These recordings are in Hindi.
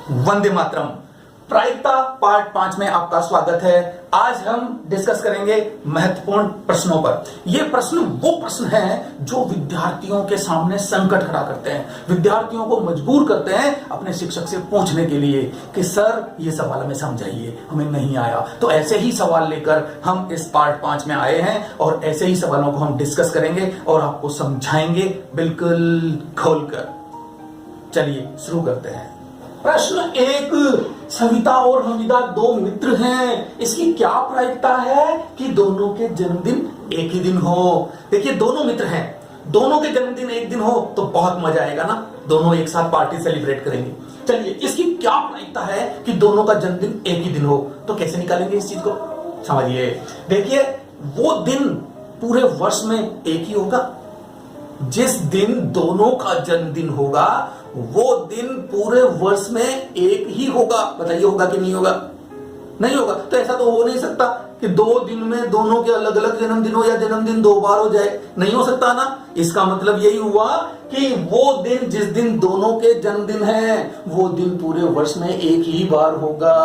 वंदे मातरम। प्रायिकता पार्ट 5 में आपका स्वागत है। आज हम डिस्कस करेंगे महत्वपूर्ण प्रश्नों पर। ये प्रश्न वो प्रश्न हैं जो विद्यार्थियों के सामने संकट खड़ा करते हैं, विद्यार्थियों को मजबूर करते हैं अपने शिक्षक से पूछने के लिए कि सर ये सवाल हमें समझाइए, हमें नहीं आया। तो ऐसे ही सवाल लेकर हम इस पार्ट 5 में आए हैं और ऐसे ही सवालों को हम डिस्कस करेंगे और आपको समझाएंगे बिल्कुल खोलकर। चलिए शुरू करते हैं। प्रश्न 1, सविता और हमीदा दो मित्र हैं, इसकी क्या प्रायिकता है कि दोनों के जन्मदिन एक ही दिन हो। देखिए दोनों मित्र हैं, दोनों के जन्मदिन एक दिन हो तो बहुत मजा आएगा ना, दोनों एक साथ पार्टी सेलिब्रेट करेंगे। चलिए इसकी क्या प्रायिकता है कि दोनों का जन्मदिन एक ही दिन हो, तो कैसे निकालेंगे इस चीज को, समझिए। देखिए वो दिन पूरे वर्ष में एक ही होगा, जिस दिन दोनों का जन्मदिन होगा वो दिन पूरे वर्ष में एक ही होगा। बताइए होगा कि नहीं होगा? नहीं होगा। तो ऐसा तो हो नहीं सकता कि 2 दिन में दोनों के अलग अलग जन्मदिन हो या जन्मदिन 2 बार हो जाए, नहीं हो सकता ना। इसका मतलब यही हुआ कि वो दिन जिस दिन दोनों के जन्मदिन है वो दिन पूरे वर्ष में एक ही बार होगा।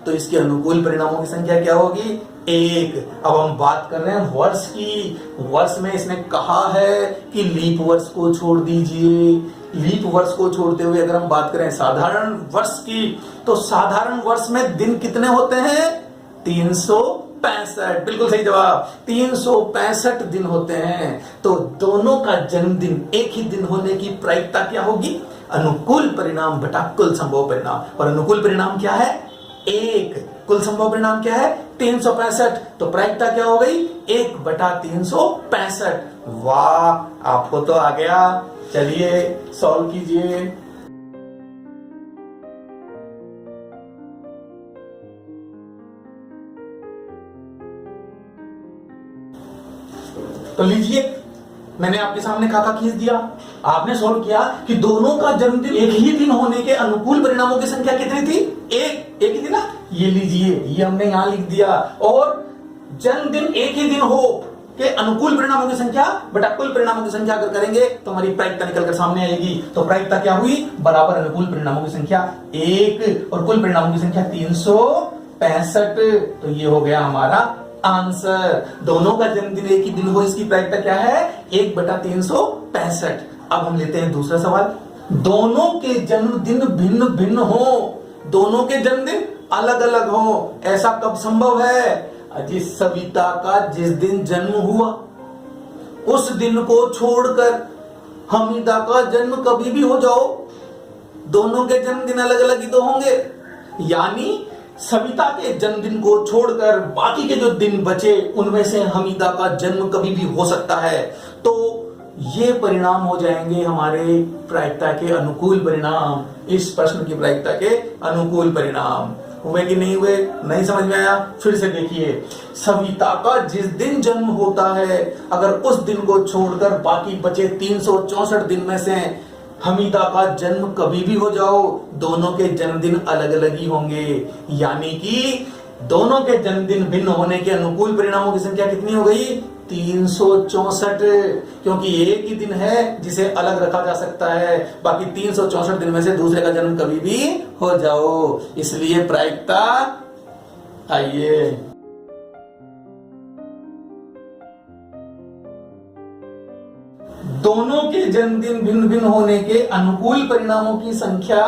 तो इसके अनुकूल परिणामों की संख्या क्या होगी? 1। अब हम बात कर रहे हैं वर्ष की। वर्ष में इसने कहा है कि लीप वर्ष को छोड़ दीजिए। लीप वर्ष को छोड़ते हुए अगर हम बात करें साधारण वर्ष की, तो साधारण वर्ष में दिन कितने होते हैं? 365। बिल्कुल सही जवाब, 365 दिन होते हैं। तो दोनों का जन्मदिन एक ही दिन होने की प्रायिकता क्या होगी? अनुकूल परिणाम बटा कुल संभव परिणाम। और अनुकूल परिणाम क्या है? 1। कुल संभव परिणाम क्या है? 365। तो प्रायिकता क्या हो गई? 1/365। वाह, आपको तो आ गया। चलिए सॉल्व कीजिए। तो लीजिए, मैंने आपके सामने खाका खींच दिया, आपने सॉल्व किया कि दोनों का जन्मदिन एक ही दिन होने के अनुकूल परिणामों की संख्या कितनी थी? एक ही थी ना। ये लीजिए, ये हमने यहां लिख दिया। और जन्मदिन एक ही दिन हो के अनुकूल परिणामों की संख्या बटा कुल परिणामों की संख्या अगर करेंगे तो हमारी प्रायिकता निकलकर सामने आएगी। तो प्रायिकता क्या हुई? बराबर अनुकूल परिणामों की संख्या 1 और कुल परिणामों की संख्या 365। तो ये हो गया हमारा आंसर। दोनों का जन्मदिन एक ही दिन हो, इसकी प्रायिकता क्या है? 1/365। अब हम लेते हैं दूसरा सवाल। दोनों के जन्मदिन भिन्न भिन्न हो, दोनों के जन्मदिन अलग अलग हो, ऐसा कब संभव है? अजी सविता का जिस दिन जन्म हुआ उस दिन को छोड़कर हमीदा का जन्म कभी भी हो जाओ, दोनों के जन्मदिन अलग अलग ही तो होंगे। यानी सविता के जन्मदिन को छोड़कर बाकी के जो दिन बचे उनमें से हमीदा का जन्म कभी भी हो सकता है। तो ये परिणाम हो जाएंगे हमारे प्रायिकता के अनुकूल परिणाम। इस प्रश्न की प्रायिकता के अनुकूल परिणाम हुए कि नहीं हुए? नहीं समझ में आया? फिर से देखिए, सविता का जिस दिन जन्म होता है अगर उस दिन को छोड़कर बाकी बचे 364 दिन में से हमीदा का जन्म कभी भी हो जाओ, दोनों के जन्मदिन अलग अलग ही होंगे। यानी कि दोनों के जन्मदिन भिन्न होने के अनुकूल परिणामों की संख्या कितनी हो गई? 364। क्योंकि एक ही दिन है जिसे अलग रखा जा सकता है, बाकी 364 दिन में से दूसरे का जन्म कभी भी हो जाओ, इसलिए प्रायिकता। आइए दोनों के जन्मदिन भिन्न भिन्न होने के अनुकूल परिणामों की संख्या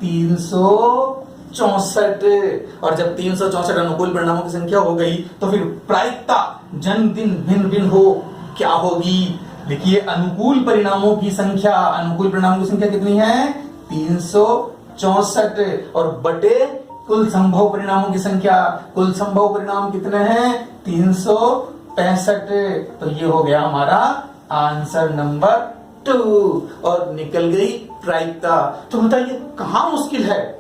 364। और जब 364 अनुकूल परिणामों की संख्या हो गई तो फिर प्रायिकता जन्मदिन भिन्न भिन्न हो क्या होगी? देखिए अनुकूल परिणामों की संख्या, अनुकूल परिणामों की संख्या कितनी है? 364 और बटे कुल संभव परिणामों की संख्या, कुल संभव परिणाम कितने हैं? 365। तो ये हो गया हमारा आंसर नंबर 2 और निकल गई प्रायिकता। तो बताइए कहां मुश्किल है?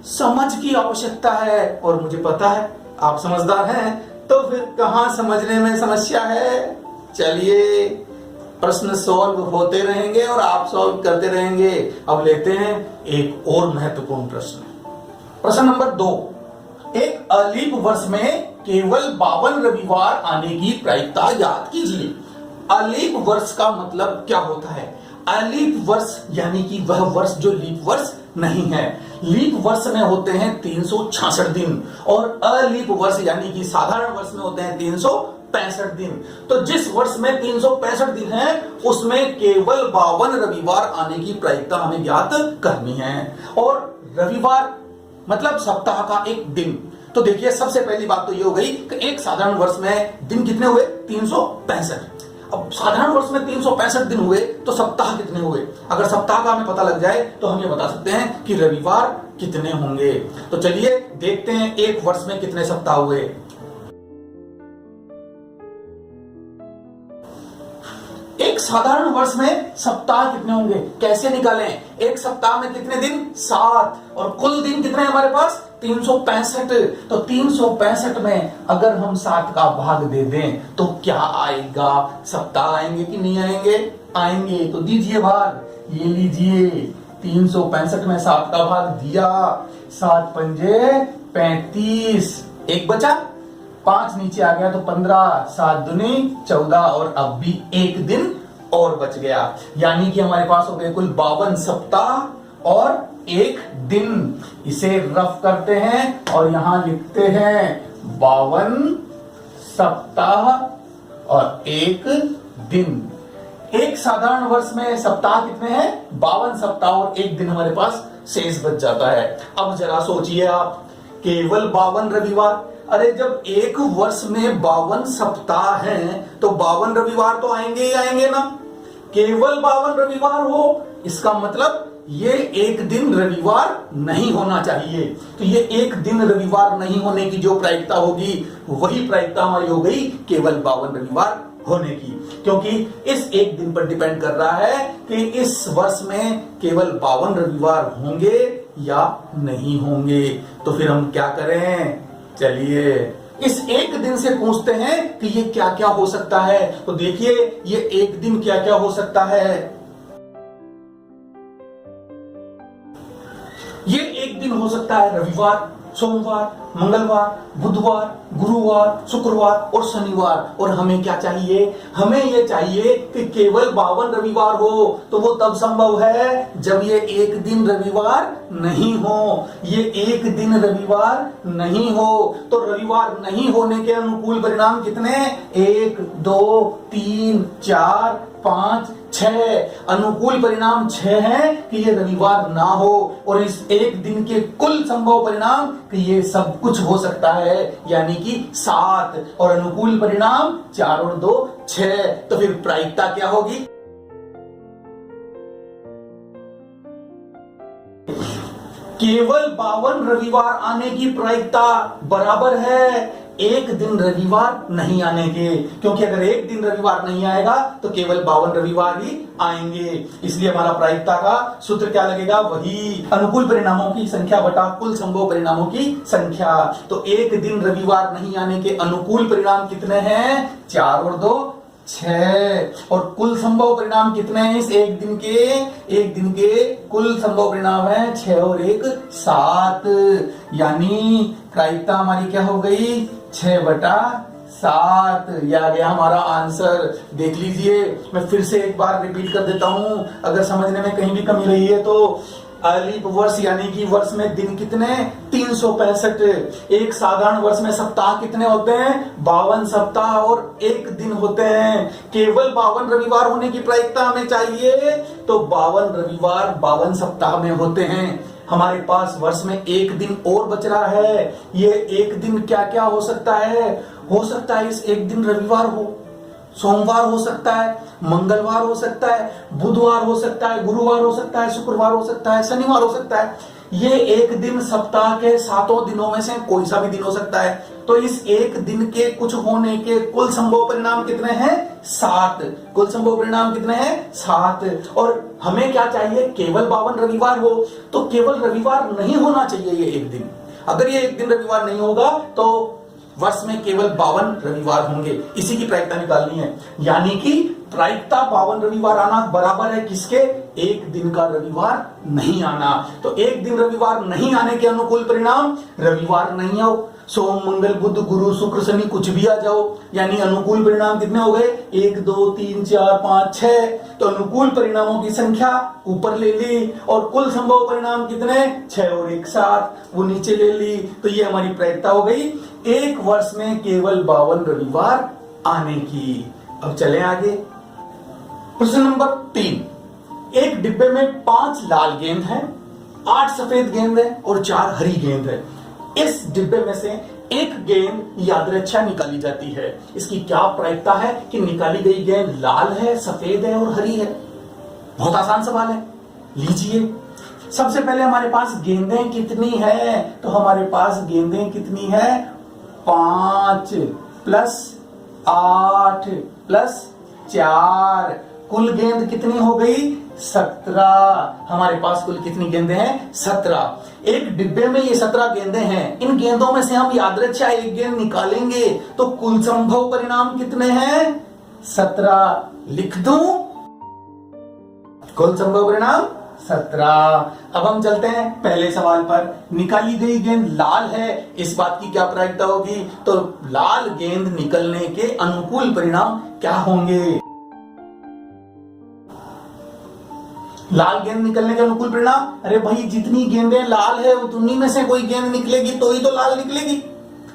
समझ की आवश्यकता है और मुझे पता है आप समझदार हैं, तो फिर कहां समझने में समस्या है? चलिए प्रश्न सॉल्व होते रहेंगे और आप सॉल्व करते रहेंगे। अब लेते हैं एक और महत्वपूर्ण प्रश्न। प्रश्न नंबर 2, एक अलीप वर्ष में केवल 52 रविवार आने की प्रायिकता याद कीजिए। अलीप वर्ष का मतलब क्या होता है? अलीप वर्ष यानी कि वह वर्ष जो लीप वर्ष नहीं है। लीप वर्ष में होते हैं 366 दिन और अलीप वर्ष यानी कि साधारण वर्ष में होते हैं 365 दिन। तो जिस वर्ष में 365 दिन है उसमें केवल 52 रविवार आने की प्रायिकता हमें ज्ञात करनी है। और रविवार मतलब सप्ताह का एक दिन। तो देखिए सबसे पहली बात तो ये हो गई कि एक साधारण वर्ष में दिन कितने हुए? 365। अब साधारण वर्ष में 365 दिन हुए तो सप्ताह कितने हुए? अगर सप्ताह का हमें पता लग जाए तो हम ये बता सकते हैं कि रविवार कितने होंगे। तो चलिए देखते हैं एक वर्ष में कितने सप्ताह हुए। एक साधारण वर्ष में सप्ताह कितने होंगे, कैसे निकालें? एक सप्ताह में कितने दिन? 7 और कुल दिन कितने हैं हमारे पास? 365। तो 365 में अगर हम 7 का भाग दे दें तो क्या आएगा? सप्ताह आएंगे कि नहीं आएंगे? आएंगे। तो दीजिए भाग, ये लीजिए 365 में 7 का भाग दिया, 7 पंजे 35, एक बचा, 5 नीचे आ गया तो 15, 7 दूनी 14 और अब भी एक दिन और बच गया। यानी कि हमारे पास हो गए कुल 52 सप्ताह और एक दिन। इसे रफ करते हैं और यहां लिखते हैं 52 सप्ताह और एक दिन। एक साधारण वर्ष में सप्ताह कितने हैं? 52 सप्ताह और एक दिन हमारे पास शेष बच जाता है। अब जरा सोचिए आप, केवल 52 रविवार। अरे जब एक वर्ष में 52 सप्ताह हैं तो 52 रविवार तो आएंगे ही आएंगे ना। केवल 52 रविवार हो इसका मतलब ये एक दिन रविवार नहीं होना चाहिए। तो ये एक दिन रविवार नहीं होने की जो प्रायिकता होगी वही प्रायिकता हमारी हो गई केवल 52 रविवार होने की, क्योंकि इस एक दिन पर डिपेंड कर रहा है कि इस वर्ष में केवल 52 रविवार होंगे या नहीं होंगे। तो फिर हम क्या करें? चलिए इस एक दिन से पूछते हैं कि ये क्या क्या हो सकता है। तो देखिए ये एक दिन क्या क्या हो सकता है। ये एक दिन हो सकता है रविवार, सोमवार, मंगलवार, बुधवार, गुरुवार, शुक्रवार और शनिवार। और हमें क्या चाहिए? हमें ये चाहिए कि केवल 52 रविवार हो। तो वो तब संभव है जब ये एक दिन रविवार नहीं हो। ये एक दिन रविवार नहीं हो तो रविवार नहीं होने के अनुकूल परिणाम कितने? 1, 2, 3, 4, 5, 6। अनुकूल परिणाम 6 है कि ये रविवार ना हो। और इस एक दिन के कुल संभव परिणाम कि ये सब कुछ हो सकता है यानी कि 7। और अनुकूल परिणाम 4 और 2 6। तो फिर प्रायिकता क्या होगी? केवल 52 रविवार आने की प्रायिकता बराबर है एक दिन रविवार नहीं आने के, क्योंकि अगर एक दिन रविवार नहीं आएगा तो केवल 52 रविवार ही आएंगे। इसलिए हमारा प्रायिकता का सूत्र क्या लगेगा? वही अनुकूल परिणामों की संख्या बटा कुल संभव परिणामों की संख्या। तो एक दिन रविवार नहीं आने के अनुकूल परिणाम कितने हैं? 4 और 2 6। और कुल संभव परिणाम कितने हैं इस एक दिन के? एक दिन के कुल संभव परिणाम है 6 और 1 7। यानी प्रायिकता हमारी क्या हो गई? 6/7। यह आ गया हमारा आंसर। देख लीजिए, मैं फिर से एक बार रिपीट कर देता हूं अगर समझने में कहीं भी कमी रही है तो। अलीप वर्ष यानी कि वर्ष में दिन कितने? 365। एक साधारण वर्ष में सप्ताह कितने होते हैं? 52 सप्ताह और एक दिन होते हैं। केवल 52 रविवार होने की प्रायिकता हमें चाहिए तो 52 रविवार 52 सप्ताह में होते हैं। हमारे पास वर्ष में एक दिन और बच रहा है। ये एक दिन क्या क्या हो सकता है? हो सकता है इस एक दिन रविवार हो, सोमवार हो सकता है, मंगलवार हो सकता है, बुधवार हो सकता है, गुरुवार हो सकता है, शुक्रवार हो सकता है, शनिवार हो सकता है। ये एक दिन सप्ताह के 7 दिनों में से कोई सा भी दिन हो सकता है। तो इस एक दिन के कुछ होने के कुल संभव परिणाम कितने हैं? 7। कुल संभव परिणाम कितने हैं? 7। और हमें क्या चाहिए? केवल 52 रविवार हो। तो केवल रविवार नहीं होना चाहिए ये एक दिन। अगर ये एक दिन रविवार नहीं होगा तो वर्ष में केवल 52 रविवार होंगे। इसी की प्रायिकता निकालनी है। यानी कि प्रायिकता 52 रविवार आना बराबर है किसके? एक दिन का रविवार नहीं आना। तो एक दिन रविवार नहीं आने के अनुकूल परिणाम, रविवार नहीं आओ, सोम मंगल बुध गुरु शुक्र शनि कुछ भी आ जाओ, यानी अनुकूल परिणाम कितने हो गए? 1 2 3 4 5 6। तो अनुकूल परिणामों की संख्या ऊपर ले ली और कुल संभव परिणाम कितने? 6 और 1 7, वो नीचे ले ली। तो ये हमारी प्रायिकता हो गई एक वर्ष में केवल 52 रविवार आने की। अब चलें आगे। प्रश्न नंबर 3। एक डिब्बे में 5 लाल गेंद है, 8 सफेद गेंद है और 4 हरी गेंद है। इस डिब्बे में से एक गेंद यादृच्छा निकाली जाती है। इसकी क्या प्रायिकता है कि निकाली गई गेंद लाल है, सफेद है और हरी है? बहुत आसान सवाल है, लीजिए। सबसे पहले हमारे पास गेंदें कितनी है? तो हमारे पास गेंदें कितनी है? 5 प्लस 8 प्लस 4, कुल गेंद कितनी हो गई? 17। हमारे पास कुल कितनी गेंदें हैं? 17। एक डिब्बे में ये 17 गेंदें हैं। इन गेंदों में से हम यादृच्छा एक गेंद निकालेंगे तो कुल संभव परिणाम कितने हैं? 17। लिख दूं? कुल संभव परिणाम 17। अब हम चलते हैं पहले सवाल पर। निकाली गई गेंद लाल है, इस बात की क्या प्रायिकता होगी? तो लाल गेंद निकलने के अनुकूल परिणाम क्या होंगे? लाल गेंद निकलने के अनुकूल परिणाम, अरे भाई जितनी गेंदें लाल है उतनी में से कोई गेंद निकलेगी तो ही तो लाल निकलेगी।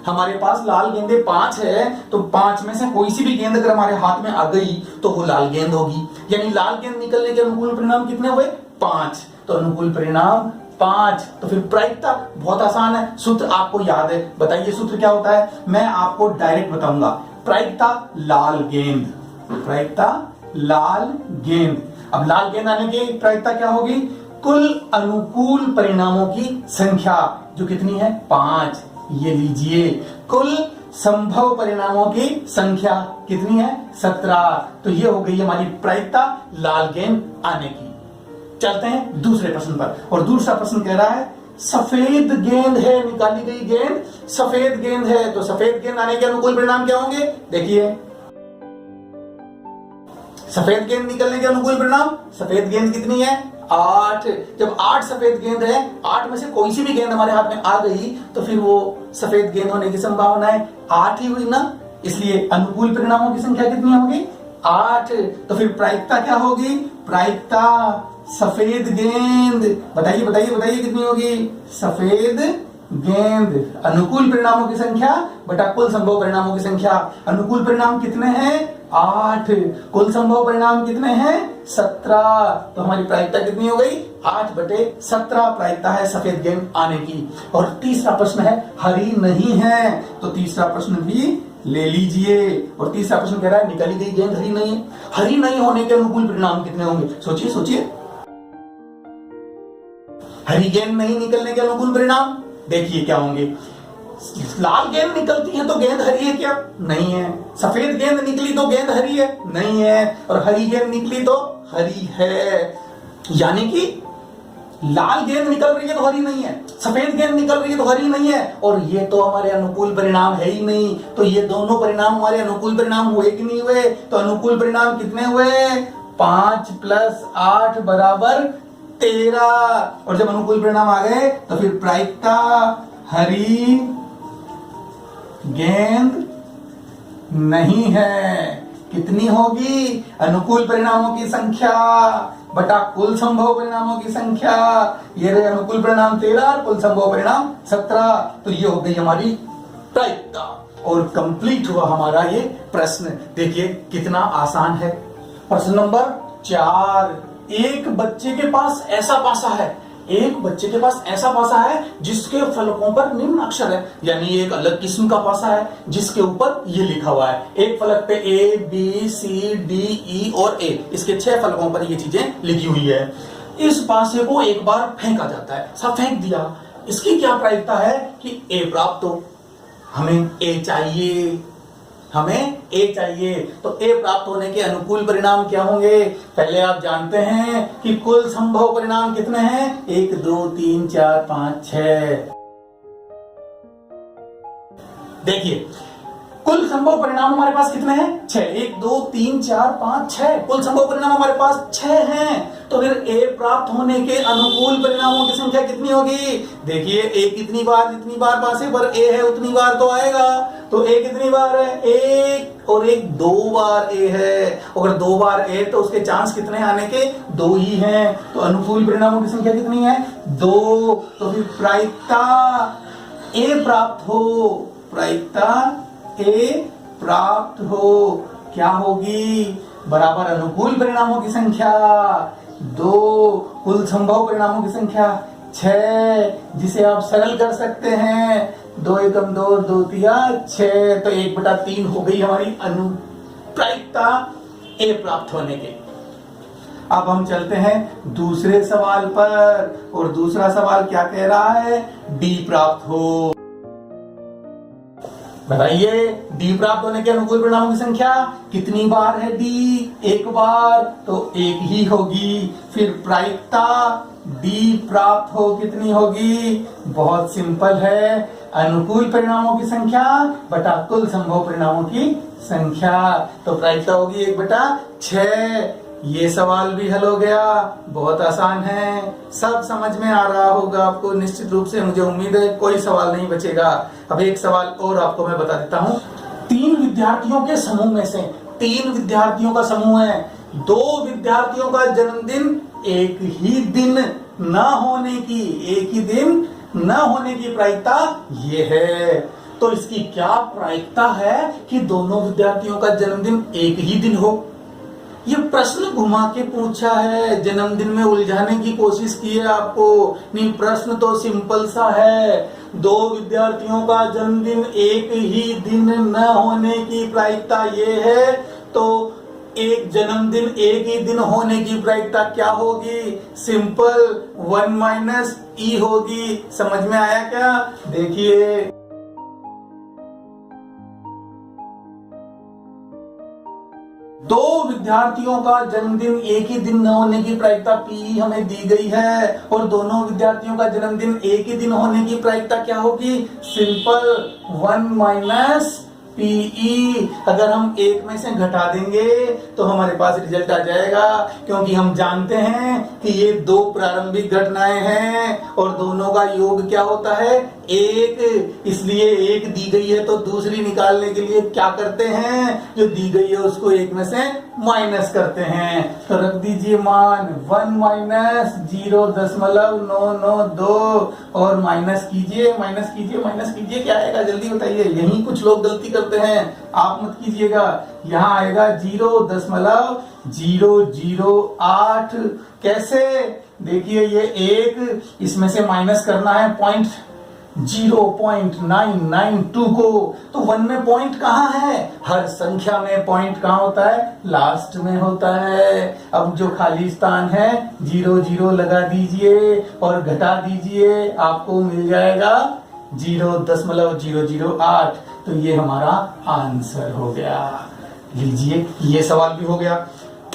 हमारे पास लाल गेंदें 5 है, तो 5 में से कोई सी भी गेंद अगर हमारे हाथ में आ गई तो वो लाल गेंद होगी। यानी लाल गेंद निकलने के अनुकूल परिणाम कितने हुए? 5। तो अनुकूल परिणाम 5। तो फिर प्रायिकता बहुत आसान है, सूत्र आपको याद है। बताइए सूत्र क्या होता है? मैं आपको डायरेक्ट बताऊंगा। प्रायिकता लाल गेंद, प्रायिकता लाल गेंद। अब लाल गेंद आने की प्रायिकता क्या होगी? कुल अनुकूल परिणामों की संख्या, जो कितनी है? 5। ये लीजिए। कुल संभव परिणामों की संख्या कितनी है? 17। तो ये हो गई हमारी प्रायिकता लाल गेंद आने की। चलते हैं दूसरे प्रश्न पर। और दूसरा प्रश्न कह रहा है सफेद गेंद है, निकाली गई गेंद सफेद गेंद है, तो सफेद गेंद आने के अनुकूल परिणाम क्या होंगे? देखिए, सफेद गेंद निकलने के अनुकूल परिणाम, सफेद गेंद कितनी है? 8। जब 8 सफेद गेंद है, 8 में से कोई सी भी गेंद हमारे हाथ में आ गई तो फिर वो सफेद गेंद होने की संभावना है 8 ही हुई ना। इसलिए अनुकूल परिणामों की संख्या कितनी होगी? 8। तो फिर प्रायिकता क्या होगी? प्रायिकता सफेद गेंद, बताइए बताइए बताइए कितनी होगी? सफेद गेंद। अनुकूल परिणामों की संख्या बटा कुल संभव परिणामों की संख्या। अनुकूल परिणाम कितने हैं? 8। कुल संभव परिणाम कितने हैं? 17। तो हमारी प्रायिकता कितनी हो गई? 8/17 प्रायिकता है सफेद गेंद आने की। और तीसरा प्रश्न है हरी नहीं है, तो तीसरा प्रश्न भी ले लीजिए। और तीसरा प्रश्न कह रहा है निकाली गई गेंद हरी नहीं है। हरी नहीं होने के अनुकूल परिणाम कितने होंगे? सोचिए सोचिए। हरी गेंद नहीं निकलने के अनुकूल परिणाम देखिए क्या होंगे। लाल गेंद निकलती है तो गेंद हरी है क्या? नहीं है। सफेद गेंद निकली तो गेंद हरी है? नहीं है। और हरी गेंद निकली तो हरी है। यानी कि लाल गेंद निकल रही है तो हरी नहीं है, सफेद गेंद निकल रही है तो हरी नहीं है, और ये तो हमारे अनुकूल परिणाम है ही नहीं। तो ये दोनों परिणाम हमारे अनुकूल परिणाम हुए कि नहीं हुए? तो अनुकूल परिणाम कितने हुए? 5 + 8 = 13। और जब अनुकूल परिणाम आ गए तो फिर प्रायिकता हरी गेंद नहीं है कितनी होगी? अनुकूल परिणामों की संख्या बटा कुल संभव परिणामों की संख्या। ये रहे अनुकूल परिणाम 13 और कुल संभव परिणाम 17। तो ये हो गई हमारी प्रायिकता और कंप्लीट हुआ हमारा ये प्रश्न। देखिए कितना आसान है। प्रश्न नंबर 4। एक बच्चे के पास ऐसा पासा है, एक बच्चे के पास ऐसा पासा है जिसके फलकों पर निम्न अक्षर है, यानी एक अलग किस्म का पासा है जिसके ऊपर ये लिखा हुआ है। एक फलक पे A B C D E और A, इसके 6 फलकों पर ये चीजें लिखी हुई है। इस पासे को एक बार फेंका जाता है, सब फेंक दिया। इसकी क्या प्रायिकता है कि A प्राप्त हो? हमें A चाहिए, हमें A चाहिए। तो A प्राप्त होने के अनुकूल परिणाम क्या होंगे? पहले आप जानते हैं कि कुल संभव परिणाम कितने हैं? 1 2 3 4 5 6। देखिए कुल संभव परिणाम हमारे पास कितने हैं? 6। 1 2 3 4 5 6 कुल संभव परिणाम हमारे पास 6 हैं। तो फिर ए प्राप्त होने के अनुकूल परिणामों की संख्या कितनी होगी? देखिए ए जितनी बार पासे पर ए है उतनी बार तो आएगा। तो ए कितनी बार है? 1 और 1 2 बार ए है। अगर 2 बार ए तो उसके चांस कितने आने के? 2 ही हैं। तो अनुकूल परिणामों की संख्या कितनी है? 2। तो फिर प्रायिकता ए प्राप्त हो, प्रायिकता ए प्राप्त हो क्या होगी? बराबर अनुकूल परिणामों की संख्या 2 कुल संभव परिणामों की संख्या 6, जिसे आप सरल कर सकते हैं। 2 एकम 2 2 तिया 6। तो 1/3 हो गई हमारी प्रायिकता ए प्राप्त होने के। अब हम चलते हैं दूसरे सवाल पर, और दूसरा सवाल क्या कह रहा है? डी प्राप्त हो। बताइए डी प्राप्त होने के अनुकूल परिणामों की संख्या कितनी बार है? डी 1 बार, तो 1 ही होगी। फिर प्रायिकता डी प्राप्त हो कितनी होगी? बहुत सिंपल है, अनुकूल परिणामों की संख्या बटा कुल संभव परिणामों की संख्या। तो प्रायिकता होगी 1/6। ये सवाल भी हल हो गया, बहुत आसान है, सब समझ में आ रहा होगा आपको निश्चित रूप से। मुझे उम्मीद है कोई सवाल नहीं बचेगा। अब एक सवाल और आपको मैं बता देता हूँ। 3 विद्यार्थियों के समूह में से 3 विद्यार्थियों का समूह है। 2 विद्यार्थियों का जन्मदिन एक ही दिन न होने की प्रायिकता ये है। तो इसकी क्या प्रायिकता है कि दोनों विद्यार्थियों का जन्मदिन एक ही दिन हो? ये प्रश्न घुमा के पूछा है, जन्मदिन में उलझाने की कोशिश की है आपको। नहीं, प्रश्न तो सिंपल सा है। 2 विद्यार्थियों का जन्मदिन एक ही दिन न होने की प्रायिकता ये है। तो एक जन्मदिन एक ही दिन होने की प्रायिकता क्या होगी? सिंपल 1 - e होगी। समझ में आया क्या? देखिए 2 विद्यार्थियों का जन्मदिन एक ही दिन न होने की प्रायिकता पी हमें दी गई है, और दोनों विद्यार्थियों का जन्मदिन एक ही दिन होने की प्रायिकता क्या होगी? Simple 1 - P E. अगर हम एक में से घटा देंगे तो हमारे पास रिजल्ट आ जाएगा, क्योंकि हम जानते हैं कि ये 2 प्रारंभिक घटनाएं हैं और दोनों का योग क्या होता है? 1। इसलिए एक दी गई है तो दूसरी निकालने के लिए क्या करते हैं? जो दी गई है उसको एक में से माइनस करते हैं। तो रख दीजिए मान 1 - 0.992 और माइनस कीजिए क्या आएगा? जल्दी बताइए। यही कुछ लोग गलती करते हैं, आप मत कीजिएगा। यहाँ आएगा 0.008। कैसे? देखिए ये 1, इसमें से माइनस करना है 0.992 को। तो 1 में पॉइंट कहाँ है? हर संख्या में पॉइंट कहाँ होता है? लास्ट में होता है। अब जो खाली स्थान है 0 लगा दीजिए और घटा दीजिए, आपको मिल जाएगा 0.008। तो ये हमारा आंसर हो गया। लीजिए ये सवाल भी हो गया।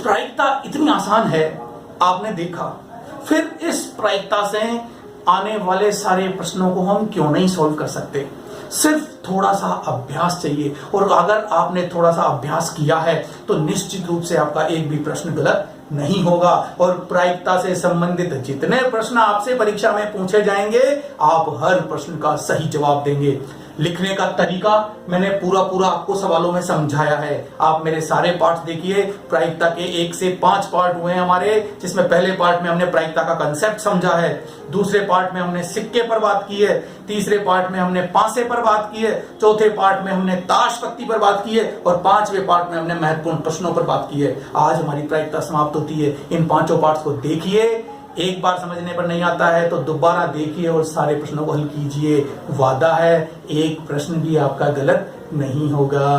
प्रायिकता इतनी आसान है, आपने देखा। फिर इस प्रायिकता से आने वाले सारे प्रश्नों को हम क्यों नहीं सॉल्व कर सकते? सिर्फ थोड़ा सा अभ्यास चाहिए, और अगर आपने थोड़ा सा अभ्यास किया है तो निश्चित रूप से आपका एक भी प्रश्न गलत नहीं होगा। और प्रायिकता से संबंधित जितने प्रश्न आपसे परीक्षा में पूछे जाएंगे, आप हर प्रश्न का सही जवाब देंगे। लिखने का तरीका मैंने पूरा आपको सवालों में समझाया है। आप मेरे सारे पार्ट देखिए। प्रायिकता के 1 से 5 पार्ट हुए हैं हमारे, जिसमें पहले पार्ट में हमने प्रायिकता का कंसेप्ट समझा है, दूसरे पार्ट में हमने सिक्के पर बात की है, तीसरे पार्ट में हमने पासे पर बात की है, चौथे पार्ट में हमने ताश पत्ती पर बात की है, और 5वें पार्ट में हमने महत्वपूर्ण प्रश्नों पर बात की है। आज हमारी प्रायिकता समाप्त होती है। इन 5 पार्ट्स को देखिए, एक बार समझने पर नहीं आता है तो दोबारा देखिए और सारे प्रश्नों को हल कीजिए। वादा है एक प्रश्न भी आपका गलत नहीं होगा।